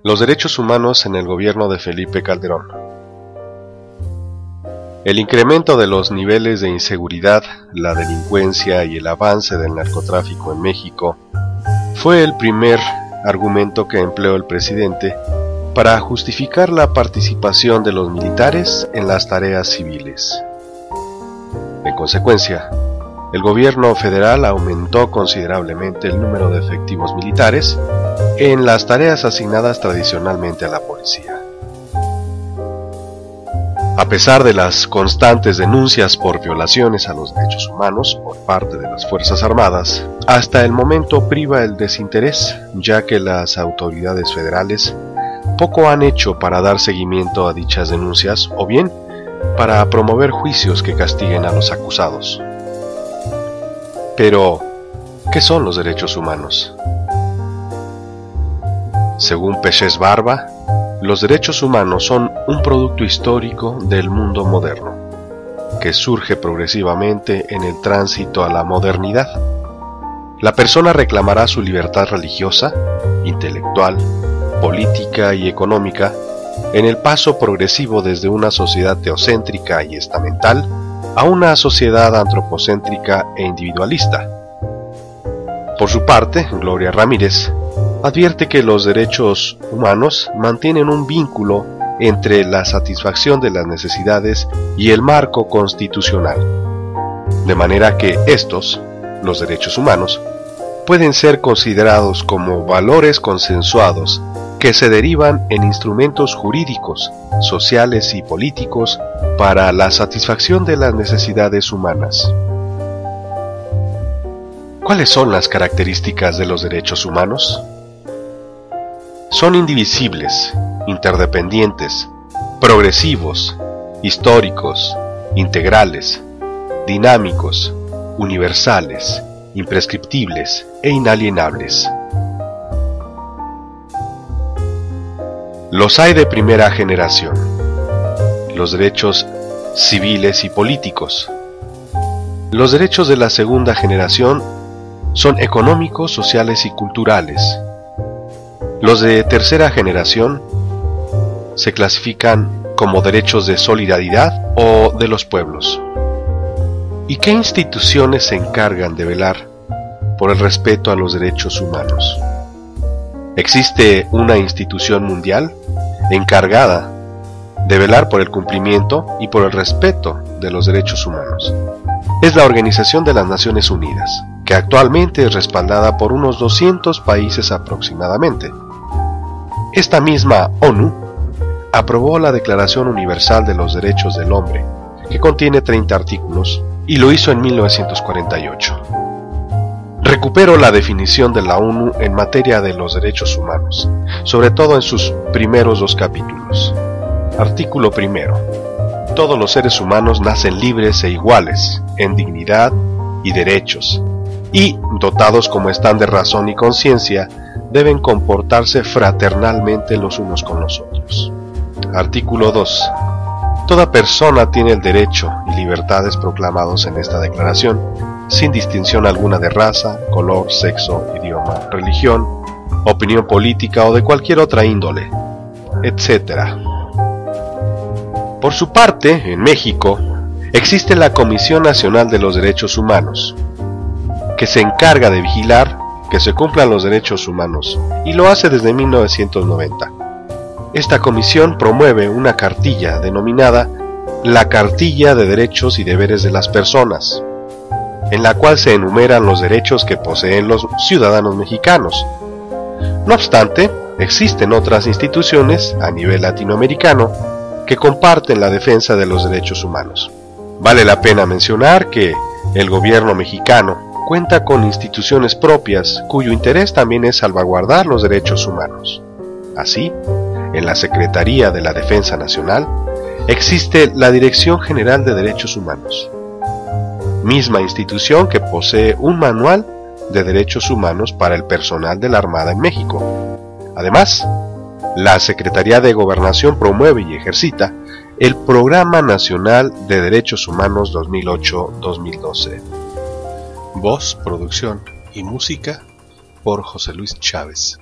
Los derechos humanos en el gobierno de Felipe Calderón. El incremento de los niveles de inseguridad, la delincuencia y el avance del narcotráfico en México fue el primer argumento que empleó el presidente para justificar la participación de los militares en las tareas civiles. En consecuencia, el gobierno federal aumentó considerablemente el número de efectivos militares en las tareas asignadas tradicionalmente a la policía. A pesar de las constantes denuncias por violaciones a los derechos humanos por parte de las Fuerzas Armadas, hasta el momento priva el desinterés, ya que las autoridades federales poco han hecho para dar seguimiento a dichas denuncias o bien para promover juicios que castiguen a los acusados. Pero, ¿qué son los derechos humanos? Según Pechés Barba, los derechos humanos son un producto histórico del mundo moderno, que surge progresivamente en el tránsito a la modernidad. La persona reclamará su libertad religiosa, intelectual, política y económica en el paso progresivo desde una sociedad teocéntrica y estamental a una sociedad antropocéntrica e individualista. Por su parte, Gloria Ramírez advierte que los derechos humanos mantienen un vínculo entre la satisfacción de las necesidades y el marco constitucional, de manera que estos, los derechos humanos, pueden ser considerados como valores consensuados que se derivan en instrumentos jurídicos, sociales y políticos para la satisfacción de las necesidades humanas. ¿Cuáles son las características de los derechos humanos? Son indivisibles, interdependientes, progresivos, históricos, integrales, dinámicos, universales, imprescriptibles e inalienables. Los hay de primera generación, los derechos civiles y políticos. Los derechos de la segunda generación son económicos, sociales y culturales. Los de tercera generación se clasifican como derechos de solidaridad o de los pueblos. ¿Y qué instituciones se encargan de velar por el respeto a los derechos humanos? ¿Existe una institución mundial encargada de velar por el cumplimiento y por el respeto de los derechos humanos? Es la Organización de las Naciones Unidas, que actualmente es respaldada por unos 200 países aproximadamente. Esta misma ONU aprobó la Declaración Universal de los Derechos del Hombre, que contiene 30 artículos, y lo hizo en 1948. Recupero la definición de la ONU en materia de los derechos humanos, sobre todo en sus primeros 2 capítulos. Artículo primero. Todos los seres humanos nacen libres e iguales, en dignidad y derechos, y, dotados como están de razón y conciencia, deben comportarse fraternalmente los unos con los otros. Artículo 2. Toda persona tiene el derecho y libertades proclamados en esta declaración, sin distinción alguna de raza, color, sexo, idioma, religión, opinión política o de cualquier otra índole, etc. Por su parte, en México, existe la Comisión Nacional de los Derechos Humanos, que se encarga de vigilar que se cumplan los derechos humanos, y lo hace desde 1990. Esta comisión promueve una cartilla denominada la Cartilla de Derechos y Deberes de las Personas, en la cual se enumeran los derechos que poseen los ciudadanos mexicanos. No obstante, existen otras instituciones a nivel latinoamericano que comparten la defensa de los derechos humanos. Vale la pena mencionar que el gobierno mexicano cuenta con instituciones propias cuyo interés también es salvaguardar los derechos humanos. Así, en la Secretaría de la Defensa Nacional existe la Dirección General de Derechos Humanos, misma institución que posee un manual de derechos humanos para el personal de la Armada en México. Además, la Secretaría de Gobernación promueve y ejercita el Programa Nacional de Derechos Humanos 2008-2012. Voz, producción y música por José Luis Chávez.